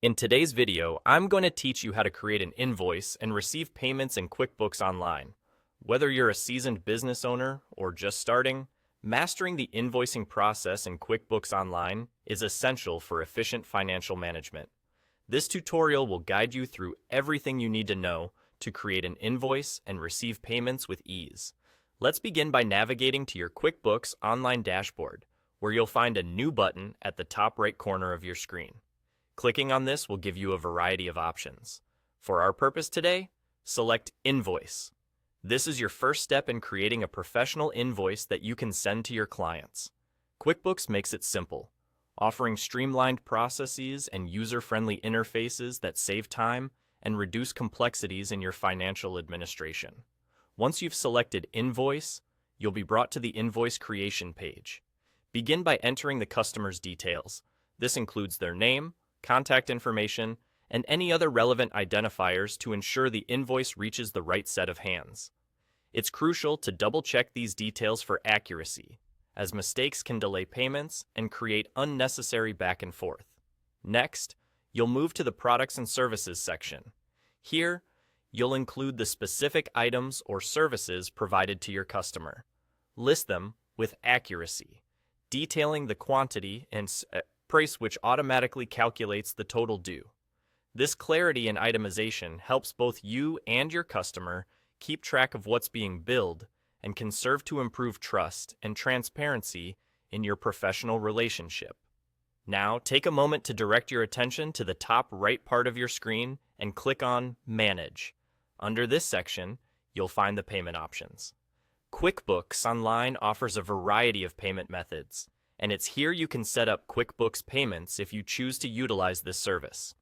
In today's video, I'm going to teach you how to create an invoice and receive payments in QuickBooks Online. Whether you're a seasoned business owner or just starting, mastering the invoicing process in QuickBooks Online is essential for efficient financial management. This tutorial will guide you through everything you need to know to create an invoice and receive payments with ease. Let's begin by navigating to your QuickBooks Online dashboard, where you'll find a new button at the top right corner of your screen. Clicking on this will give you a variety of options. For our purpose today, select Invoice. This is your first step in creating a professional invoice that you can send to your clients. QuickBooks makes it simple, offering streamlined processes and user-friendly interfaces that save time and reduce complexities in your financial administration. Once you've selected Invoice, you'll be brought to the invoice creation page. Begin by entering the customer's details. This includes their name, contact information, and any other relevant identifiers to ensure the invoice reaches the right set of hands. It's crucial to double-check these details for accuracy, as mistakes can delay payments and create unnecessary back and forth. Next, you'll move to the Products and Services section. Here, you'll include the specific items or services provided to your customer. List them with accuracy, detailing the quantity and price which automatically calculates the total due. This clarity and itemization helps both you and your customer keep track of what's being billed and can serve to improve trust and transparency in your professional relationship. Now, take a moment to direct your attention to the top right part of your screen and click on Manage. Under this section, you'll find the payment options. QuickBooks Online offers a variety of payment methods, and it's here you can set up QuickBooks payments if you choose to utilize this service.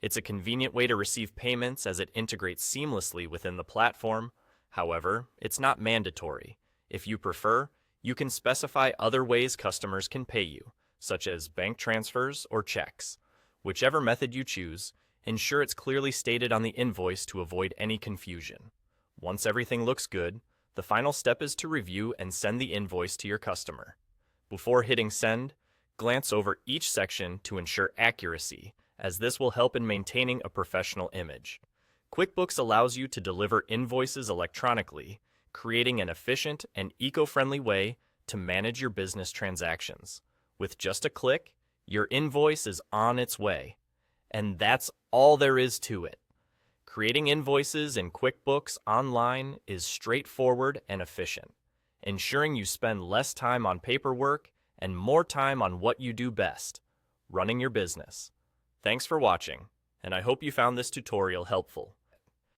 It's a convenient way to receive payments as it integrates seamlessly within the platform. However, it's not mandatory. If you prefer, you can specify other ways customers can pay you, such as bank transfers or checks. Whichever method you choose, ensure it's clearly stated on the invoice to avoid any confusion. Once everything looks good, the final step is to review and send the invoice to your customer. Before hitting send, glance over each section to ensure accuracy, as this will help in maintaining a professional image. QuickBooks allows you to deliver invoices electronically, creating an efficient and eco-friendly way to manage your business transactions. With just a click, your invoice is on its way. And that's all there is to it. Creating invoices in QuickBooks Online is straightforward and efficient, ensuring you spend less time on paperwork and more time on what you do best, running your business. Thanks for watching, and I hope you found this tutorial helpful.